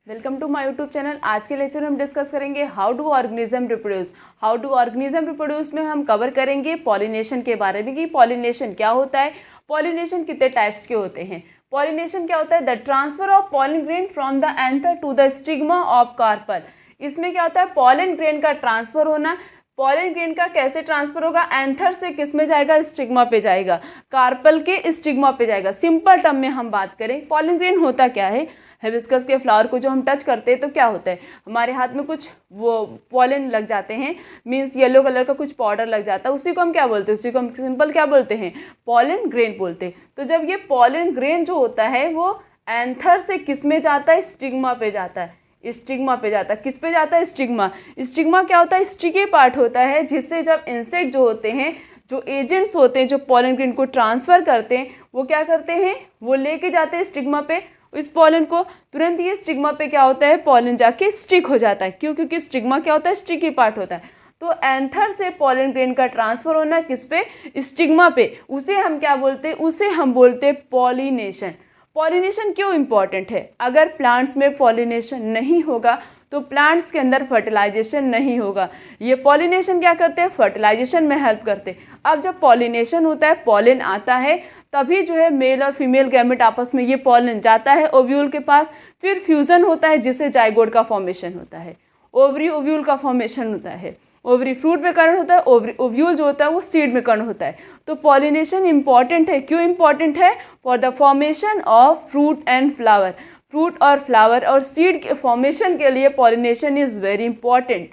Welcome to my YouTube channel. आज के lecture में हम डिस्कस करेंगे how do organism reproduce. How do organism reproduce में हम कवर करेंगे पॉलिनेशन के बारे में कि पॉलिनेशन क्या होता है, पॉलिनेशन कितने टाइप्स के होते हैं। पॉलिनेशन क्या होता है? The transfer of pollen grain from the anther to the stigma of carpel. इसमें क्या होता है? पॉलन ग्रेन का ट्रांसफर होना। पॉलन ग्रेन का कैसे ट्रांसफर होगा? एंथर से किस में जाएगा? स्टिग्मा पे जाएगा, कार्पल के स्टिग्मा पे जाएगा। सिंपल टर्म में हम बात करें, पॉलन ग्रेन होता क्या है? हिबिस्कस के फ्लावर को जो हम टच करते हैं तो क्या होता है, हमारे हाथ में कुछ वो पॉलन लग जाते हैं, मीन्स येलो कलर का कुछ पाउडर लग जाता है, उसी को हम क्या बोलते हैं? उसी को हम सिंपल क्या बोलते हैं? पॉलन ग्रेन बोलते हैं। तो जब ये पॉलन ग्रेन जो होता है वो एंथर से किस में जाता है? स्टिग्मा पे जाता है। स्टिग्मा पे जाता है। किस पे जाता है? स्टिग्मा। स्टिग्मा क्या होता है? स्टिकी पार्ट होता है जिससे जब इंसेक्ट जो होते हैं, जो एजेंट्स होते हैं जो पॉलन ग्रेन को ट्रांसफ़र करते हैं, वो क्या करते हैं? वो लेके जाते हैं स्टिग्मा पे इस पॉलन को। तुरंत ये स्टिग्मा पे क्या होता है? पॉलन जाके स्टिक हो जाता है। क्यों? क्योंकि स्टिग्मा क्या होता है? स्टिकी पार्ट होता है। तो एंथर से पॉलन ग्रेन का ट्रांसफ़र होना किस पे? स्टिग्मा पे। उसे हम क्या बोलते हैं? उसे हम बोलते हैं पॉलिनेशन। पॉलिनेशन क्यों इम्पॉर्टेंट है? अगर प्लांट्स में पॉलिनेशन नहीं होगा तो प्लांट्स के अंदर फर्टिलाइजेशन नहीं होगा। ये पॉलिनेशन क्या करते हैं? फर्टिलाइजेशन में हेल्प करते हैं। अब जब पॉलिनेशन होता है, पॉलन आता है, तभी जो है मेल और फीमेल गैमेट आपस में ये पॉलन जाता है ओव्यूल के पास, फिर फ्यूज़न होता है जिससे जाइगोट का फॉर्मेशन होता है, ओवरी ओव्यूल का फॉर्मेशन होता है। ओवरी फ्रूट में कर्ण होता है, ओव्यूल जो होता है वो सीड में कर्ण होता है। तो पॉलिनेशन इंपॉर्टेंट है। क्यों इंपॉर्टेंट है? For the formation of fruit and flower. Fruit और फ्लावर और सीड के फॉर्मेशन के लिए pollination is very important.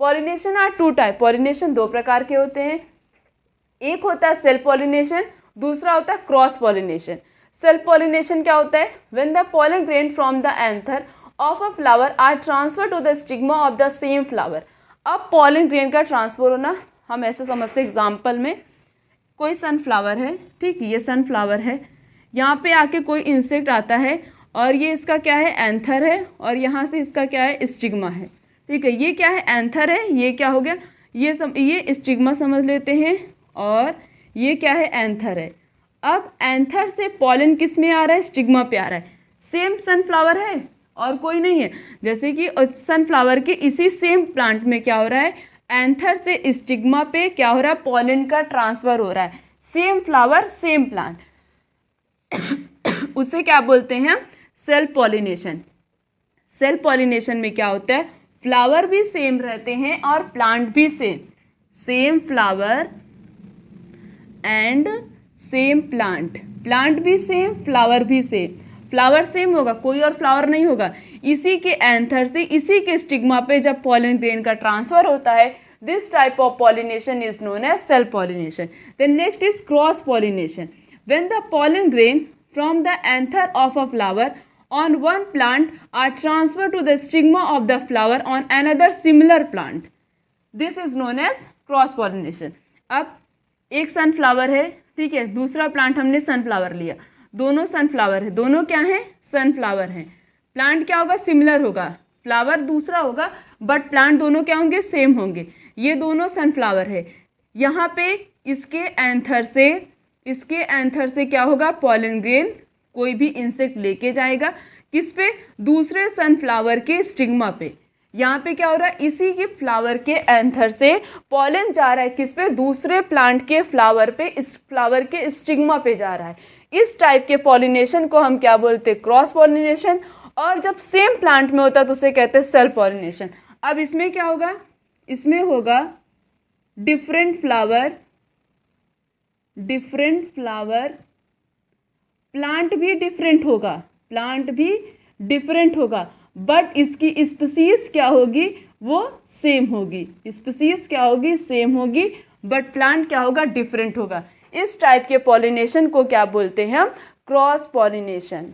Pollination are two type. Pollination दो प्रकार के होते हैं। एक होता है सेल्फ पॉलिनेशन, दूसरा होता है क्रॉस पॉलिनेशन। सेल्फ पॉलिनेशन क्या होता है? When the pollen grain from the anther of a flower are transfer to the stigma of the same flower. अब पॉलन ग्रेन का ट्रांसफर होना हम ऐसे समझते हैं, एग्जाम्पल में कोई सनफ्लावर है, ठीक, ये सनफ्लावर है, यहाँ पे आके कोई इंसेक्ट आता है और ये इसका क्या है? एंथर है, और यहाँ से इसका क्या है? स्टिग्मा है, ठीक है। ये क्या है? एंथर है, ये क्या हो गया? ये स्टिग्मा समझ लेते हैं, और ये क्या है? एंथर है। अब एंथर से पॉलन किस में आ रहा है? स्टिग्मा पे आ रहा है। सेम सनफ्लावर है और कोई नहीं है। जैसे कि सनफ्लावर के इसी सेम प्लांट में क्या हो रहा है? एंथर से स्टिग्मा पे क्या हो रहा है? पॉलन का ट्रांसफर हो रहा है। सेम फ्लावर सेम प्लांट उसे क्या बोलते हैं? Self pollination. सेल्फ पॉलिनेशन में क्या होता है? फ्लावर भी सेम रहते हैं और प्लांट भी same. Same flower and same plant. Plant भी सेम, फ्लावर भी सेम। फ्लावर सेम होगा, कोई और फ्लावर नहीं होगा। इसी के एंथर से इसी के स्टिग्मा पे जब पॉलन ग्रेन का ट्रांसफर होता है, this type of pollination is known as self pollination. Then next is cross pollination. When the pollen grain from the anther of a flower on one plant are transferred to the stigma of the flower on another similar plant. This is known as cross pollination. अब एक sunflower है, ठीक है, दूसरा plant हमने sunflower लिया, दोनों sunflower है, दोनों क्या हैं? सनफ्लावर हैं। प्लांट क्या होगा? सिमिलर होगा, फ्लावर दूसरा होगा, बट प्लांट दोनों क्या होंगे? सेम होंगे। ये दोनों सनफ्लावर है। यहाँ पे इसके एंथर से क्या होगा? पॉलन ग्रेन कोई भी इंसेक्ट लेके जाएगा, किस पे? दूसरे सनफ्लावर के स्टिग्मा पे। यहाँ पे क्या हो रहा है? इसी के फ्लावर के एंथर से पॉलन जा रहा है किस पे? दूसरे प्लांट के फ्लावर पे, इस फ्लावर के स्टिग्मा पे जा रहा है। इस टाइप के पॉलिनेशन को हम क्या बोलते हैं? Cross pollination. और जब सेम प्लांट में होता है तो उसे कहते हैं सेल्फ पॉलिनेशन। अब इसमें क्या होगा? इसमें होगा डिफरेंट फ्लावर, प्लांट भी डिफरेंट होगा, बट इसकी स्पीसीज क्या होगी? वो सेम होगी। स्पीसीज क्या होगी? सेम होगी, बट प्लांट क्या होगा? डिफरेंट होगा। इस टाइप के पॉलिनेशन को क्या बोलते हैं हम? Cross pollination.